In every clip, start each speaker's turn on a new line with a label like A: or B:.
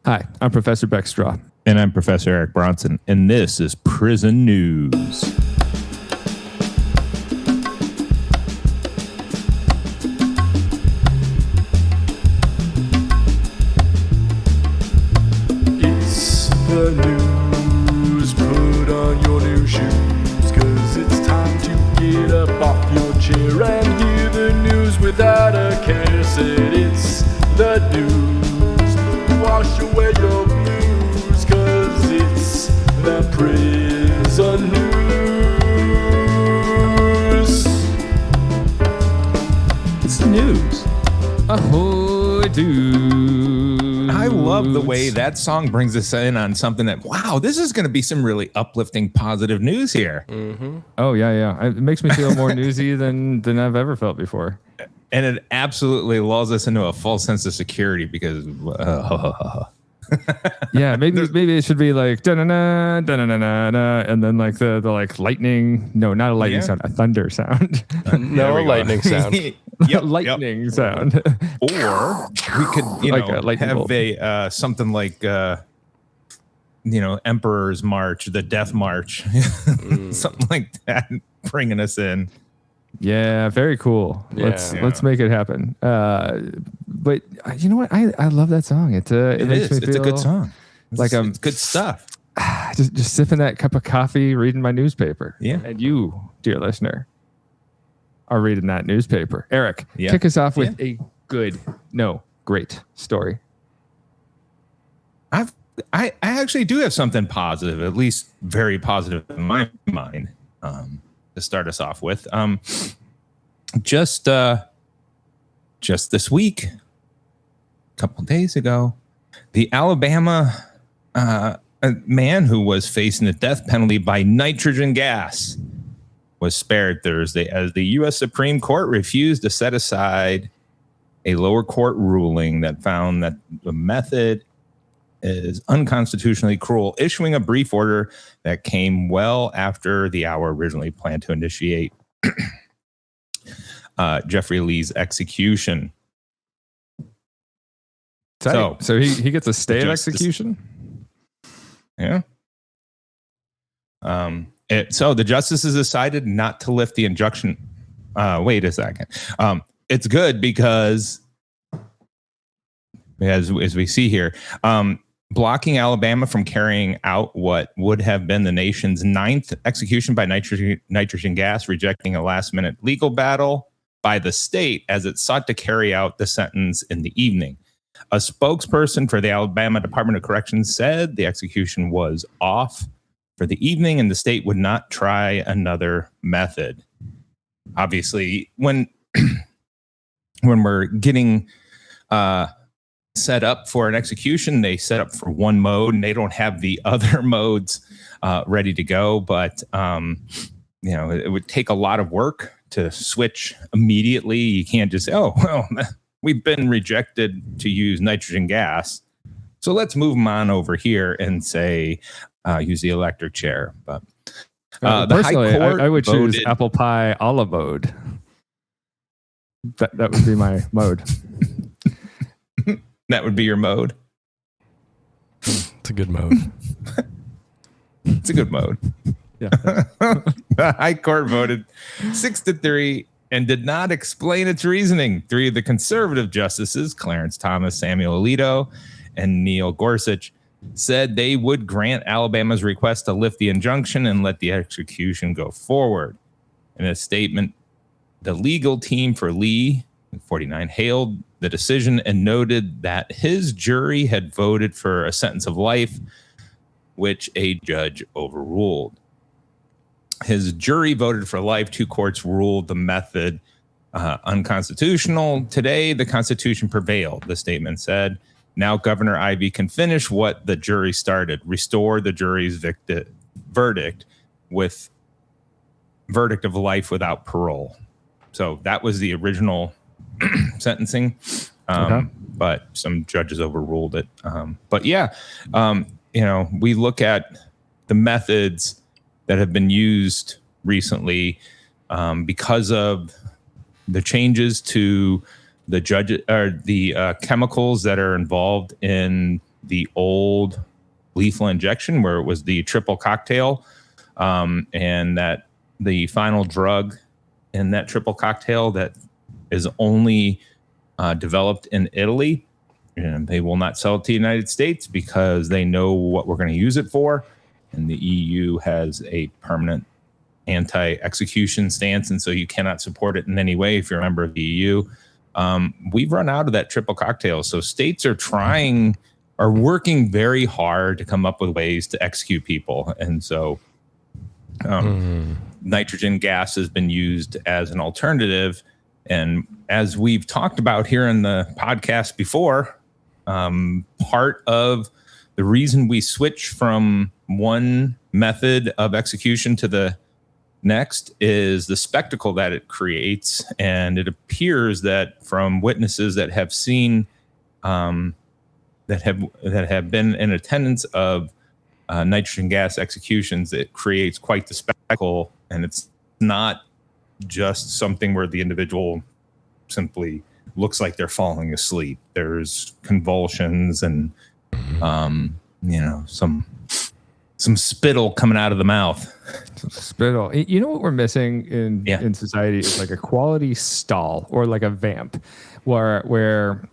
A: Hi, I'm Professor Beck Strah.
B: And I'm Professor Eric Bronson, and this is Prison News.
C: It's the news, put on your new shoes, 'cause it's time to get up off your chair and hear the news without a care. Said it's the news, wash away your blues, 'cause it's the prison news.
B: It's the news.
A: Ahoy, dude.
B: I love the way that song brings us in on something that, wow, this is going to be some really uplifting, positive news here.
A: Mm-hmm. Oh, yeah. It makes me feel more newsy than I've ever felt before.
B: And it absolutely lulls us into a false sense of security because,
A: yeah, maybe it should be like da-na-na, da-na-na-na, and then like the like lightning. No, not a lightning sound, a thunder sound.
C: No, a lightning sound.
A: Lightning sound.
B: Or we could,
A: like a
B: have
A: bolt.
B: a something like, Emperor's March, the Death March, something like that, bringing us in.
A: Yeah, very cool.
C: Yeah.
A: Let's make it happen. But you know what? I love that song. It makes me feel
B: It's a good song. It's good stuff.
A: just sipping that cup of coffee, reading my newspaper.
B: Yeah.
A: And you, dear listener, are reading that newspaper. Eric,
B: Yeah.
A: kick us off with a great story.
B: I actually do have something positive, at least very positive in my mind, to start us off with. Just this week, a couple of days ago, the Alabama a man who was facing the death penalty by nitrogen gas was spared Thursday as the U.S. Supreme Court refused to set aside a lower court ruling that found that the method is unconstitutionally cruel, issuing a brief order that came well after the hour originally planned to initiate Jeffrey Lee's execution.
A: So he gets a stay of execution?
B: Yeah. So the justices decided not to lift the injunction. Wait a second. It's good because, as we see here, blocking Alabama from carrying out what would have been the nation's 9th execution by nitrogen gas, rejecting a last-minute legal battle by the state as it sought to carry out the sentence in the evening. A spokesperson for the Alabama Department of Corrections said the execution was off for the evening and the state would not try another method. Obviously, when we're getting set up for an execution, they set up for one mode and they don't have the other modes ready to go. But, it would take a lot of work to switch immediately. You can't just say, oh, well, we've been rejected to use nitrogen gas, so let's move them on over here and say, use the electric chair. But the High Court
A: I would choose
B: voted,
A: apple pie a la mode. That would be my mode.
B: that would be your mode.
C: It's a good mode.
B: It's a good mode.
A: Yeah.
B: The High Court voted 6-3 and did not explain its reasoning. 3 of the conservative justices, Clarence Thomas, Samuel Alito, and Neil Gorsuch, said they would grant Alabama's request to lift the injunction and let the execution go forward. In a statement, the legal team for Lee, 49, hailed the decision and noted that his jury had voted for a sentence of life, which a judge overruled. His jury voted for life. 2 courts ruled the method unconstitutional. Today, the Constitution prevailed, the statement said. Now Governor Ivey can finish what the jury started, restore the jury's verdict of life without parole. So that was the original sentencing, but some judges overruled it. We look at the methods that have been used recently because of the changes to the chemicals that are involved in the old lethal injection, where it was the triple cocktail, and that the final drug in that triple cocktail that is only developed in Italy, and they will not sell it to the United States because they know what we're going to use it for. And the EU has a permanent anti-execution stance, and so you cannot support it in any way if you're a member of the EU. We've run out of that triple cocktail, so states are working very hard to come up with ways to execute people, and so nitrogen gas has been used as an alternative. And as we've talked about here in the podcast before, part of the reason we switch from one method of execution to the next is the spectacle that it creates. And it appears that from witnesses that have seen, that have been in attendance of nitrogen gas executions, it creates quite the spectacle. And it's not just something where the individual simply looks like they're falling asleep. There's convulsions and some spittle coming out of the mouth.
A: Some spittle. You know what we're missing in society is like a quality stall or like a vamp, where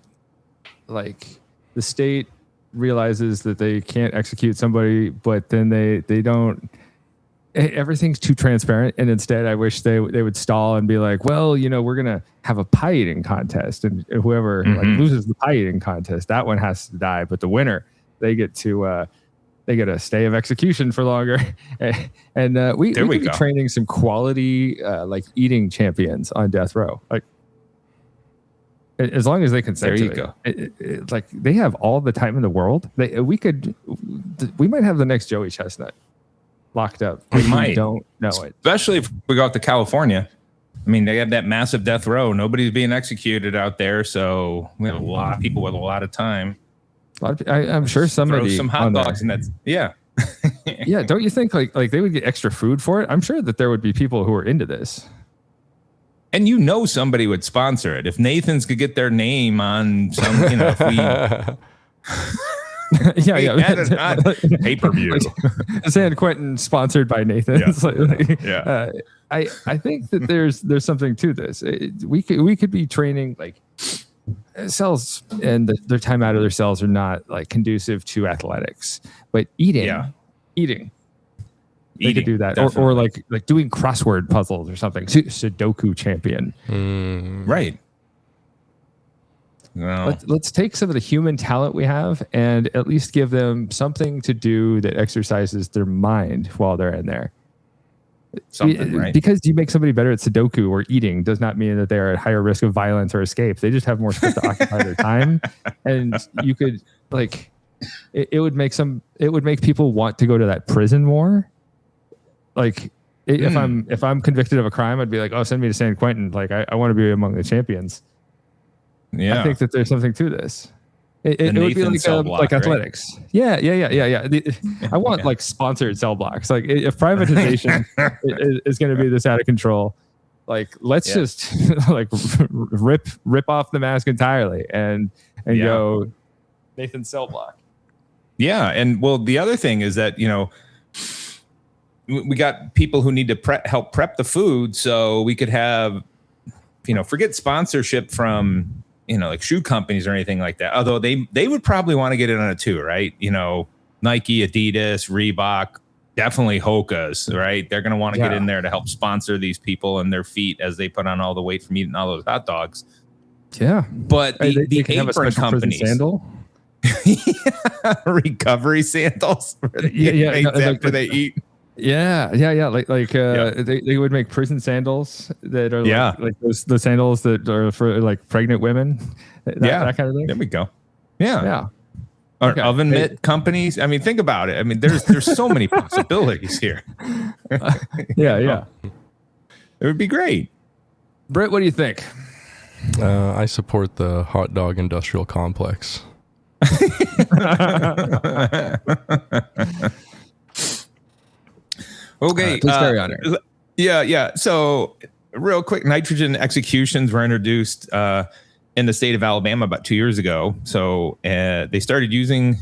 A: like the state realizes that they can't execute somebody, but then they don't. Everything's too transparent, and instead I wish they would stall and be like, well, we're gonna have a pie eating contest, and whoever like loses the pie eating contest, that one has to die, but the winner, they get a stay of execution for longer. And we could be training some quality like eating champions on death row, like as long as they consent. There you go. Like they have all the time in the world. We might have the next Joey Chestnut locked up.
B: We might.
A: Don't know it. Especially
B: if we go out to California. I mean, they have that massive death row. Nobody's being executed out there, so we have a lot of people with a lot of time.
A: I'm sure somebody
B: throw some hot dogs, and that's yeah.
A: Yeah, don't you think like they would get extra food for it? I'm sure that there would be people who are into this.
B: And somebody would sponsor it. If Nathan's could get their name on some, if we pay-per-view.
A: San Quentin sponsored by Nathan's.
B: Yeah.
A: I think that there's something to this. We could be training like cells, and their time out of their cells are not like conducive to athletics, but eating. They could do that, or like doing crossword puzzles or something. Sudoku champion,
B: right?
A: No. Let's take some of the human talent we have and at least give them something to do that exercises their mind while they're in there. Right? Because you make somebody better at Sudoku or eating does not mean that they are at higher risk of violence or escape. They just have more space to occupy their time. And you could it would make people want to go to that prison more. Like if I'm convicted of a crime, I'd be like, oh, send me to San Quentin. Like I want to be among the champions.
B: Yeah,
A: I think that there's something to this. It would be like athletics. Right? Yeah. I want like sponsored cell blocks. Like if privatization is going to be this out of control, like let's just like rip off the mask entirely and go Nathan's cell block.
B: Yeah, and well, the other thing is that we got people who need to help prep the food, so we could have forget sponsorship from like shoe companies or anything like that. Although they would probably want to get in on it too, right? Nike, Adidas, Reebok, definitely Hoka's, right? They're going to want to get in there to help sponsor these people and their feet as they put on all the weight from eating all those hot dogs.
A: Yeah.
B: But the apron companies.
A: Sandal?
B: Recovery sandals. Where they eat.
A: Yeah. They would make prison sandals that are like the sandals that are for like pregnant women. That kind of thing.
B: There we go. Yeah. Or oven mitt companies. I mean, think about it. I mean, there's so many possibilities here.
A: Yeah.
B: It would be great.
A: Britt, what do you think?
D: I support the hot dog industrial complex.
B: Okay,
A: please carry on here.
B: Yeah. So, real quick, nitrogen executions were introduced in the state of Alabama about 2 years ago. So, they started using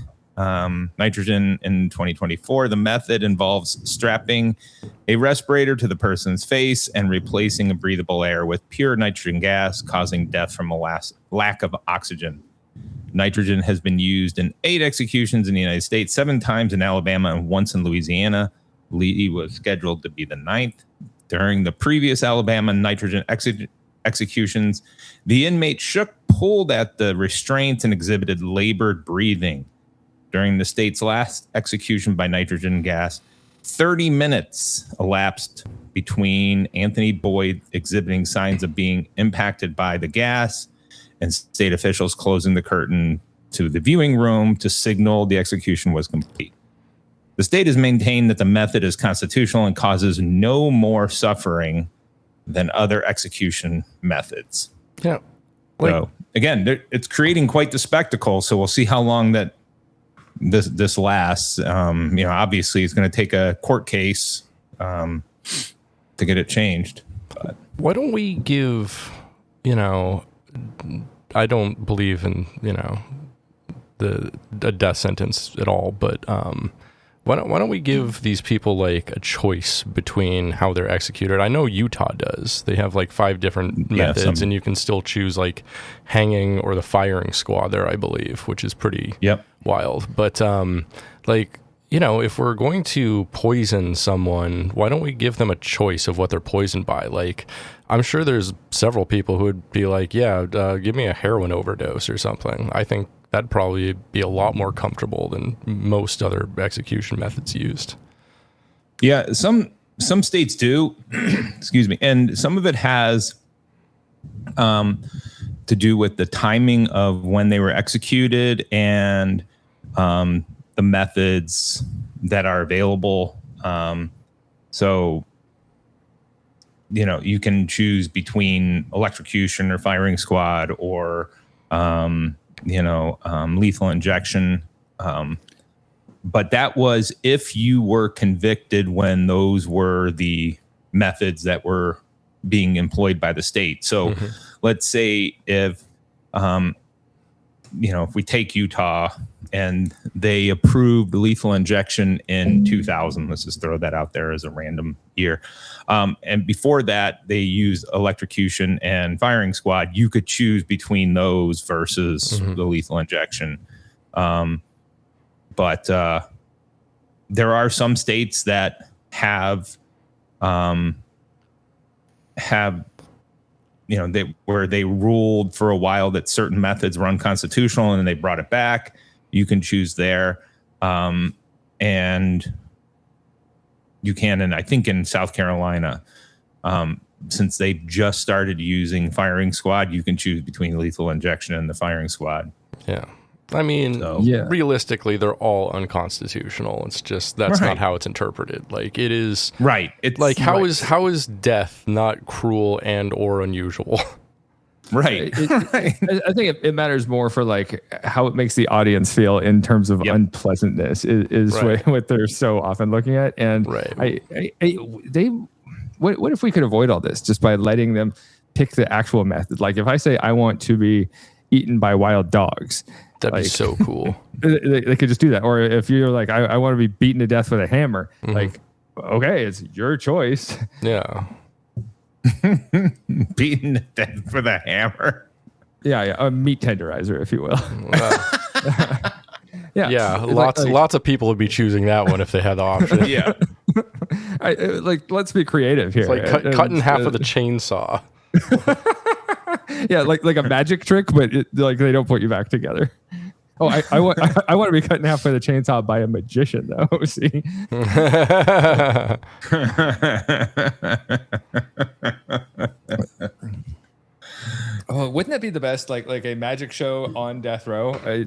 B: nitrogen in 2024. The method involves strapping a respirator to the person's face and replacing a breathable air with pure nitrogen gas, causing death from a lack of oxygen. Nitrogen has been used in 8 executions in the United States, 7 times in Alabama, and once in Louisiana. Lee was scheduled to be the 9th. During the previous Alabama nitrogen executions, the inmate pulled at the restraints and exhibited labored breathing. During the state's last execution by nitrogen gas, 30 minutes elapsed between Anthony Boyd exhibiting signs of being impacted by the gas and state officials closing the curtain to the viewing room to signal the execution was complete. The state has maintained that the method is constitutional and causes no more suffering than other execution methods.
D: Yeah.
B: So again, it's creating quite the spectacle. So we'll see how long that this lasts. Obviously it's going to take a court case to get it changed. But
D: why don't we give, I don't believe in, a death sentence at all, but why don't we give these people like a choice between how they're executed? I know Utah does. They have like 5 different methods, and you can still choose like hanging or the firing squad there, I believe, which is pretty wild. But if we're going to poison someone, why don't we give them a choice of what they're poisoned by? Like, I'm sure there's several people who would be like, give me a heroin overdose or something. I think that'd probably be a lot more comfortable than most other execution methods used.
B: Yeah, some states do, excuse me, and some of it has to do with the timing of when they were executed and the methods that are available. So, you can choose between electrocution or firing squad or lethal injection. But that was if you were convicted when those were the methods that were being employed by the state. So let's say if we take Utah and they approved lethal injection in 2000, let's just throw that out there as a random year. And before that, they used electrocution and firing squad. You could choose between those versus the lethal injection. But there are some states that have where they ruled for a while that certain methods were unconstitutional, and then they brought it back. You can choose there. And you can, and I think in South Carolina, since they just started using firing squad, you can choose between lethal injection and the firing squad.
D: Yeah. I mean, realistically, they're all unconstitutional. It's just that's not how it's interpreted. Like it is
B: right. It's
D: like how is death not cruel and or unusual?
B: Right.
A: I think it matters more for like how it makes the audience feel in terms of unpleasantness is what they're so often looking at. And what if we could avoid all this just by letting them pick the actual method? Like if I say I want to be eaten by wild dogs,
D: that'd be so cool.
A: They could just do that. Or if you're like, I want to be beaten to death with a hammer, like, okay, it's your choice.
D: Yeah.
B: Beaten to death with a hammer.
A: Yeah. A meat tenderizer, if you will.
D: Lots of people would be choosing that one if they had the option.
B: Yeah.
A: Let's be creative here.
D: It's like cut in half with a chainsaw.
A: Yeah, like a magic trick, but they don't put you back together. Oh, I want to be cut in half with a chainsaw by a magician, though. See. Oh, wouldn't that be the best? Like a magic show on death row.
D: I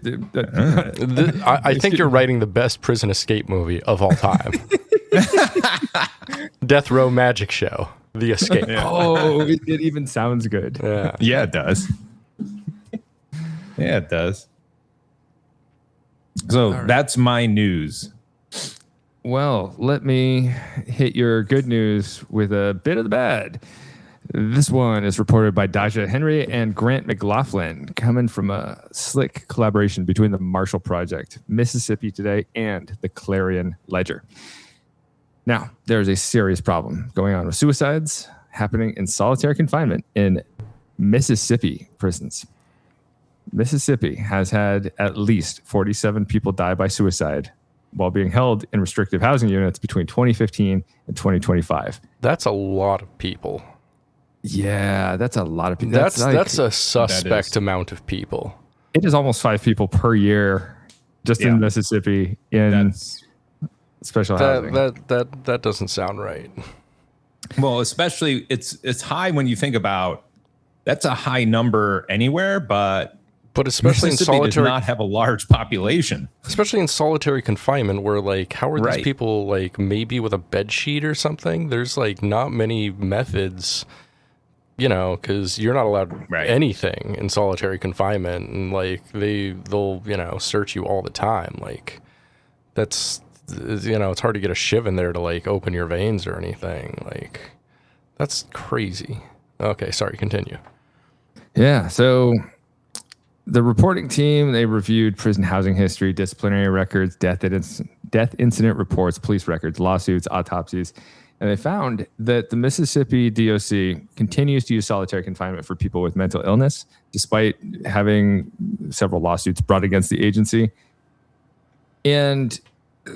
D: think you're writing the best prison escape movie of all time. Death Row Magic Show. The Escape.
A: Oh, it even sounds good.
B: Yeah, it does. Yeah, it does. So that's my news.
A: Well, let me hit your good news with a bit of the bad. This one is reported by Daja Henry and Grant McLaughlin, coming from a slick collaboration between the Marshall Project, Mississippi Today, and the Clarion Ledger. Now, there's a serious problem going on with suicides happening in solitary confinement in Mississippi prisons. Mississippi has had at least 47 people die by suicide while being held in restrictive housing units between 2015 and 2025.
D: That's a lot of people.
A: Yeah, that's a lot of people.
D: That's a suspect amount of people.
A: It is almost 5 people per year just in Mississippi in special housing.
D: That doesn't sound right.
B: Well, especially it's high when you think about that's a high number anywhere, but
D: especially in solitary,
B: does not have a large population.
D: Especially in solitary confinement, where like, how are these people like maybe with a bed sheet or something? There's like not many methods, you know, because you're not allowed anything in solitary confinement, and like they'll search you all the time. Like that's it's hard to get a shiv in there to like open your veins or anything. Like that's crazy. Okay, sorry, continue.
A: Yeah, so the reporting team, they reviewed prison housing history, disciplinary records, death incident reports, police records, lawsuits, autopsies, and they found that the Mississippi DOC continues to use solitary confinement for people with mental illness, despite having several lawsuits brought against the agency. And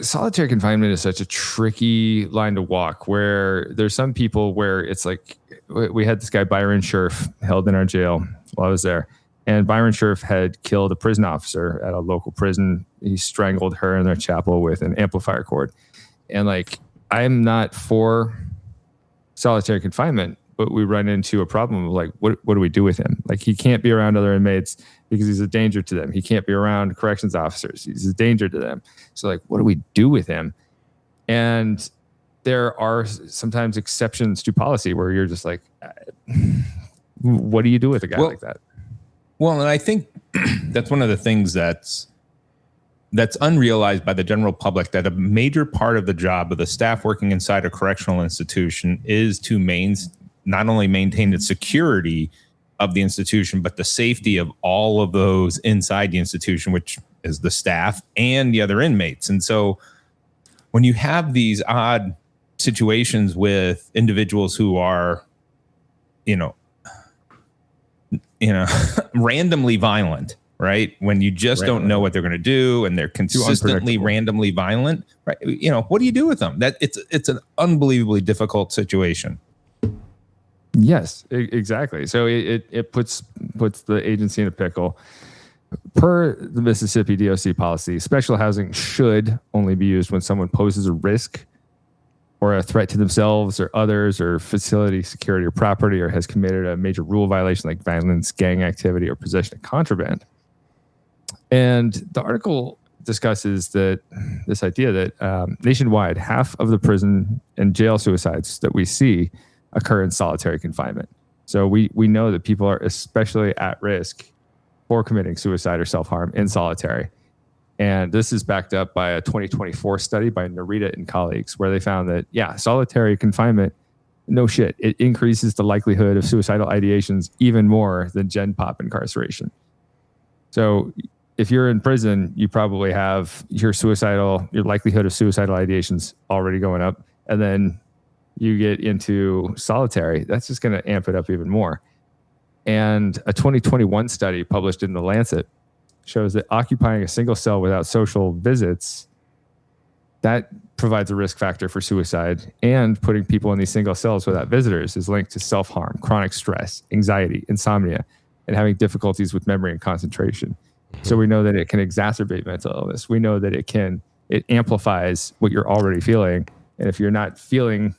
A: solitary confinement is such a tricky line to walk, where there's some people where it's like, we had this guy, Byron Scherf, held in our jail while I was there. And Byron Scherf had killed a prison officer at a local prison. He strangled her in their chapel with an amplifier cord. And like, I'm not for solitary confinement, but we run into a problem of like, what do we do with him? Like, he can't be around other inmates because he's a danger to them. He can't be around corrections officers. He's a danger to them. So like, what do we do with him? And there are sometimes exceptions to policy where you're just like, what do you do with a guy like that?
B: Well, and I think that's one of the things that's unrealized by the general public, that a major part of the job of the staff working inside a correctional institution is to not only maintain the security of the institution, but the safety of all of those inside the institution, which is the staff and the other inmates. And so when you have these odd situations with individuals who are, randomly violent, right? When you just don't know what they're going to do and they're consistently randomly violent, right? What do you do with them? It's an unbelievably difficult situation.
A: Yes, exactly. So it puts the agency in a pickle. Per the Mississippi DOC policy, special housing should only be used when someone poses a risk or a threat to themselves or others, or facility security or property, or has committed a major rule violation like violence, gang activity, or possession of contraband. And the article discusses this idea that nationwide, half of the prison and jail suicides that we see occur in solitary confinement. So we know that people are especially at risk for committing suicide or self-harm in solitary. And this is backed up by a 2024 study by Narita and colleagues, where they found that, solitary confinement, no shit, it increases the likelihood of suicidal ideations even more than Gen Pop incarceration. So if you're in prison, you probably have your likelihood of suicidal ideations already going up. And then you get into solitary, that's just going to amp it up even more. And a 2021 study published in The Lancet shows that occupying a single cell without social visits, that provides a risk factor for suicide, and putting people in these single cells without visitors is linked to self-harm, chronic stress, anxiety, insomnia, and having difficulties with memory and concentration. So we know that it can exacerbate mental illness. We know that it amplifies what you're already feeling. And if you're not feeling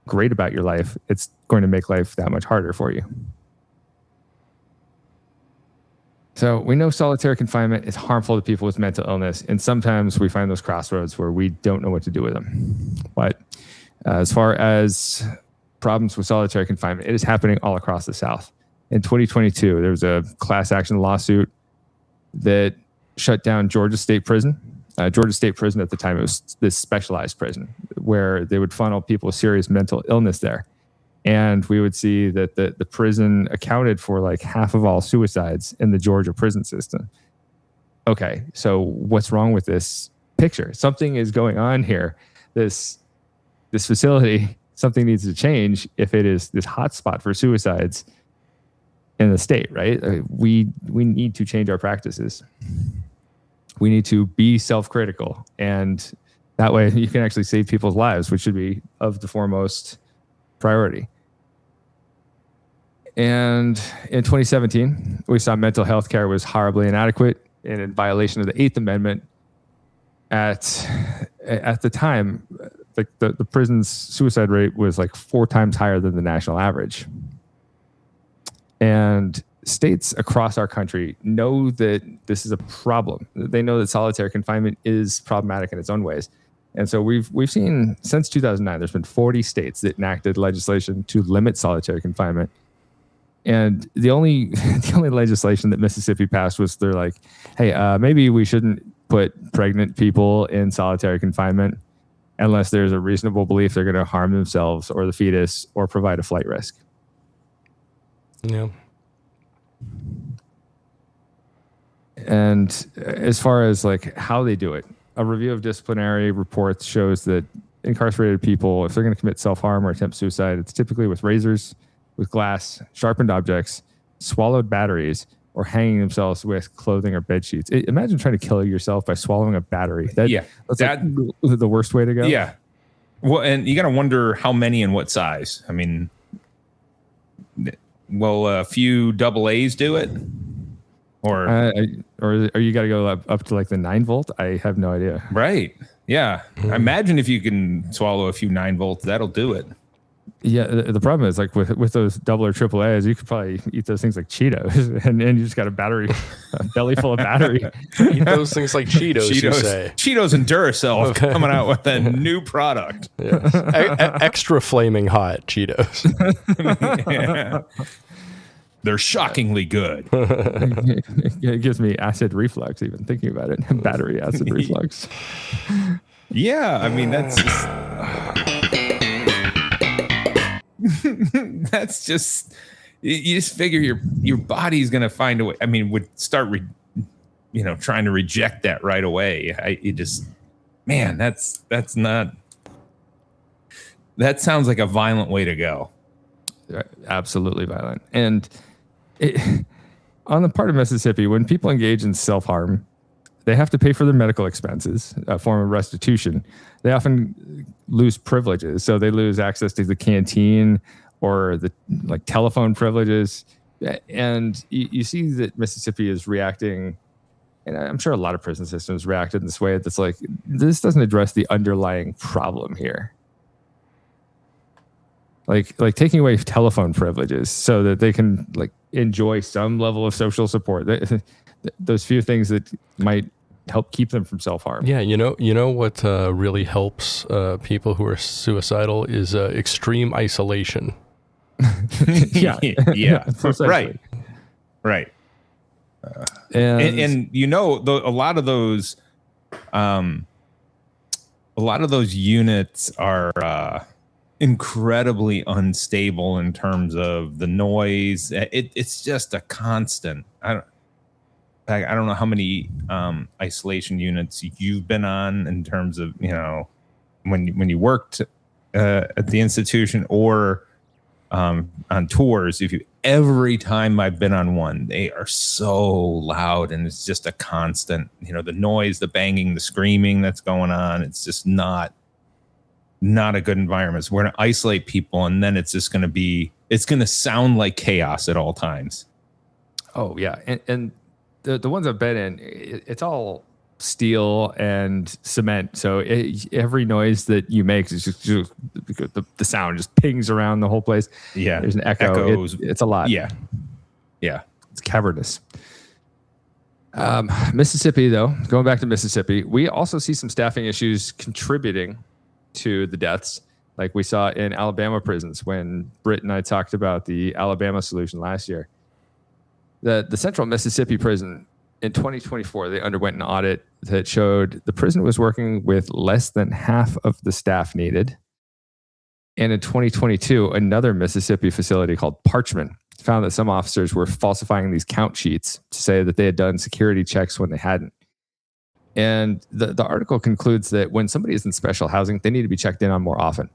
A: great about your life, it's going to make life that much harder for you. So we know solitary confinement is harmful to people with mental illness, and sometimes we find those crossroads where we don't know what to do with them. But as far as problems with solitary confinement, it is happening all across the South. In 2022, there was a class action lawsuit that shut down Georgia State Prison. Georgia State Prison at the time, it was this specialized prison where they would funnel people with serious mental illness there. And we would see that the prison accounted for like half of all suicides in the Georgia prison system. Okay, so what's wrong with this picture? Something is going on here. This facility, something needs to change if it is this hotspot for suicides in the state, right? We need to change our practices. We need to be self-critical, and that way you can actually save people's lives, which should be of the foremost priority. And in 2017, we saw mental health care was horribly inadequate and in violation of the 8th Amendment. At the time, the prison's suicide rate was like 4 times higher than the national average. And states across our country know that this is a problem. They know that solitary confinement is problematic in its own ways. And so we've seen since 2009, there's been 40 states that enacted legislation to limit solitary confinement. And the only legislation that Mississippi passed was they're like, hey, maybe we shouldn't put pregnant people in solitary confinement unless there's a reasonable belief they're going to harm themselves or the fetus or provide a flight risk.
D: Yeah.
A: And as far as like how they do it, a review of disciplinary reports shows that incarcerated people, if they're going to commit self-harm or attempt suicide, it's typically with razors, with glass, sharpened objects, swallowed batteries, or hanging themselves with clothing or bed sheets. Imagine trying to kill yourself by swallowing a battery. That's like the worst way to go.
B: Yeah. Well, and you got to wonder how many and what size. I mean, will a few AA's do it? Or you got to go up to like the 9-volt? I have no idea. Right. Yeah. Imagine if you can swallow a few 9-volts, that'll do it.
A: Yeah, the problem is like with those double or triple A's, you could probably eat those things like Cheetos, and you just got a belly full of battery.
D: Eat those things like Cheetos, you say.
B: Cheetos and Duracell coming out with a new product.
D: Yes. Extra flaming hot Cheetos.
B: Yeah. They're shockingly good.
A: It gives me acid reflux even thinking about it. Battery acid reflux.
B: Yeah, I mean that's that's just you just figure your body's gonna find a way. I mean, would start trying to reject that right away. That sounds like a violent way to go.
A: Absolutely violent. And on the part of Mississippi, when people engage in self-harm, they have to pay for their medical expenses, a form of restitution. They often lose privileges. So they lose access to the canteen or the like telephone privileges. And you see that Mississippi is reacting, and I'm sure a lot of prison systems reacted in this way. That's like, this doesn't address the underlying problem here. Like taking away telephone privileges so that they can like enjoy some level of social support. Those few things that might help keep them from self-harm.
D: Yeah, you know what really helps people who are suicidal is extreme isolation.
B: Yeah. Right. And a lot of those units are incredibly unstable in terms of the noise. It's just a constant. I don't know how many isolation units you've been on in terms of when you worked at the institution or on tours. Every time I've been on one, they are so loud and it's just a constant. The noise, the banging, the screaming that's going on. It's just not a good environment. So we're going to isolate people, and then it's going to sound like chaos at all times.
A: Oh yeah. And the ones I've been in, it's all steel and cement. So every noise that you make is just the sound just pings around the whole place.
B: Yeah.
A: There's an echo. It's a lot.
B: Yeah. Yeah.
A: It's cavernous. Mississippi, though, going back to Mississippi, we also see some staffing issues contributing to the deaths, like we saw in Alabama prisons when Britt and I talked about the Alabama solution last year. The Central Mississippi prison in 2024, they underwent an audit that showed the prison was working with less than half of the staff needed. And in 2022, another Mississippi facility called Parchman found that some officers were falsifying these count sheets to say that they had done security checks when they hadn't. And the article concludes that when somebody is in special housing, they need to be checked in on more often.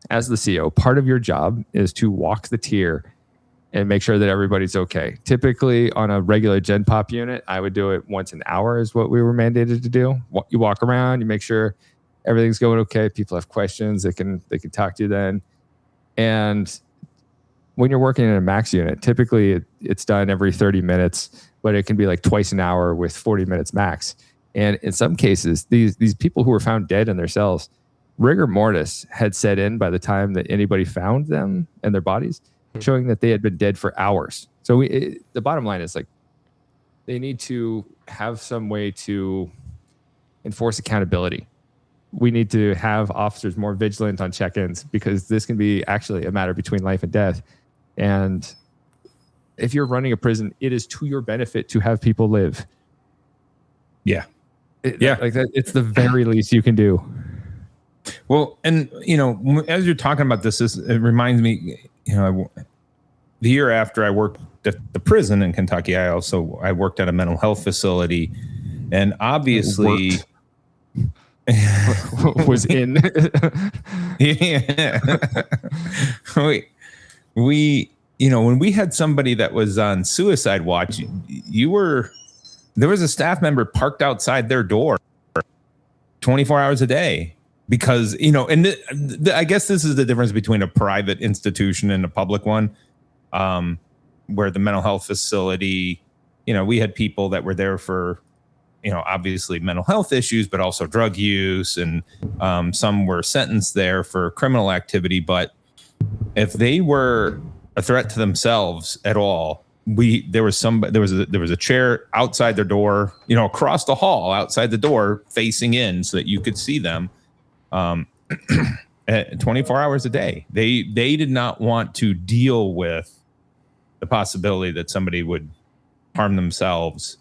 A: As the CO, part of your job is to walk the tier and make sure that everybody's okay. Typically, on a regular Gen Pop unit, I would do it once an hour is what we were mandated to do. You walk around, you make sure everything's going okay. People have questions, they can talk to you then. And when you're working in a max unit, typically it's done every 30 minutes, but it can be like twice an hour with 40 minutes max. And in some cases, these people who were found dead in their cells, rigor mortis had set in by the time that anybody found them and their bodies, showing that they had been dead for hours. So the bottom line is, like, they need to have some way to enforce accountability. We need to have officers more vigilant on check-ins, because this can be actually a matter between life and death. And if you're running a prison, it is to your benefit to have people live.
B: Yeah.
A: Like that, it's the very least you can do.
B: Well, and as you're talking about this, it reminds me, the year after I worked at the prison in Kentucky, I worked at a mental health facility, and obviously
A: was in.
B: Yeah. we when we had somebody that was on suicide watch, there was a staff member parked outside their door 24 hours a day, because, and I guess this is the difference between a private institution and a public one, where the mental health facility, we had people that were there for, obviously mental health issues, but also drug use. And some were sentenced there for criminal activity. But if they were a threat to themselves at all, there was a chair outside their door, across the hall outside the door, facing in so that you could see them 24 hours a day. They did not want to deal with the possibility that somebody would harm themselves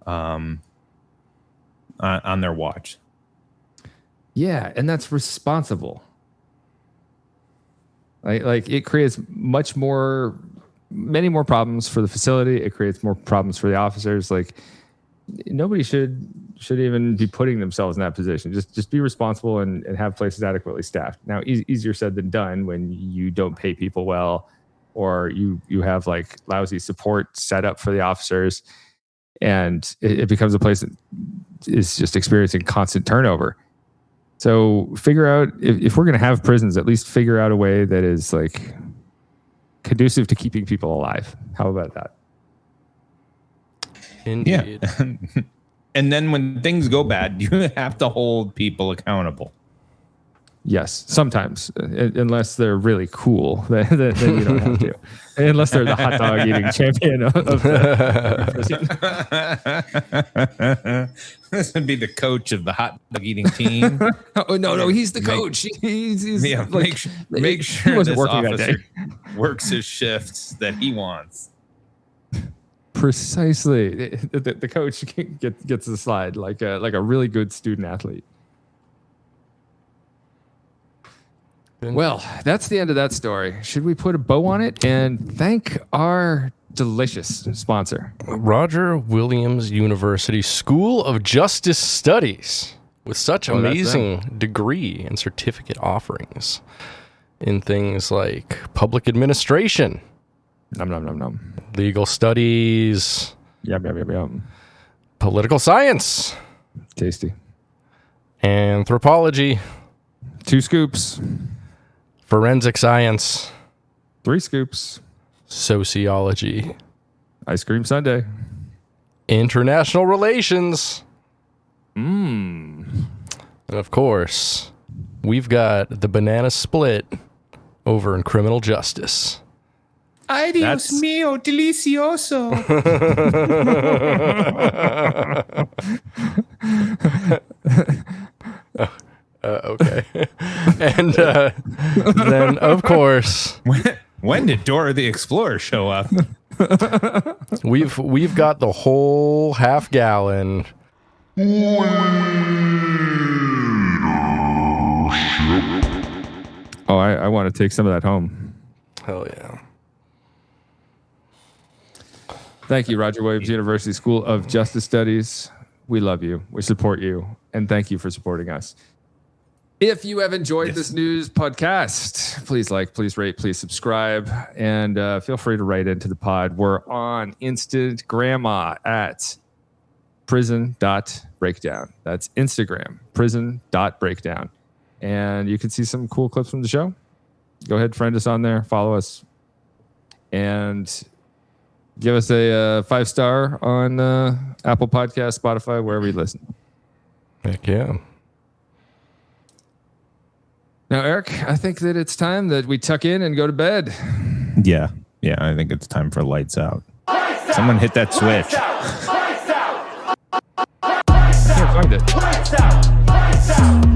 B: on their watch.
A: Yeah, and that's responsible. Like it creates many more problems for the facility. It creates more problems for the officers. Like, nobody should even be putting themselves in that position. Just be responsible and have places adequately staffed. Now, easier said than done when you don't pay people well, or you have like lousy support set up for the officers, and it becomes a place that is just experiencing constant turnover. So figure out, if we're going to have prisons, at least figure out a way that is like conducive to keeping people alive. How about that?
D: Indeed.
B: Yeah. And then when things go bad, you have to hold people accountable.
A: Yes, sometimes, unless they're really cool, then you don't have to. Unless they're the hot dog eating champion of the prison.
B: This would be the coach of the hot dog eating team.
A: Oh no, he's the coach. He's
B: yeah,
A: like,
B: make sure this officer
A: day.
B: works his shifts that he wants.
A: Precisely, the coach gets the slide like a really good student athlete. Well, that's the end of that story. Should we put a bow on it and thank our delicious sponsor?
D: Roger Williams University School of Justice Studies, with such amazing degree and certificate offerings in things like public administration, legal studies,
A: yum,
D: political science,
A: tasty,
D: anthropology,
A: 2 scoops,
D: forensic science,
A: 3 scoops,
D: sociology,
A: ice cream sundae,
D: international relations,
A: and
D: of course, we've got the banana split over in criminal justice.
B: Ay, Dios mío, delicioso.
D: Okay. And then, of course,
B: when did Dora the Explorer show up?
D: we've got the whole half gallon.
A: Oh, I I want to take some of that home.
D: Hell yeah.
A: Thank you, Roger Williams University School of Justice Studies. We love you. We support you. And thank you for supporting us. If you have enjoyed this news podcast, please like, please rate, please subscribe, and feel free to write into the pod. We're on Instant Grandma at prison.breakdown. That's Instagram, prison.breakdown. And you can see some cool clips from the show. Go ahead, friend us on there, follow us, and give us a 5-star on Apple Podcasts, Spotify, wherever you listen.
D: Heck yeah.
A: Now, Eric, I think that it's time that we tuck in and go to bed.
B: Yeah, I think it's time for lights out. Someone hit that switch.
A: I can't find it.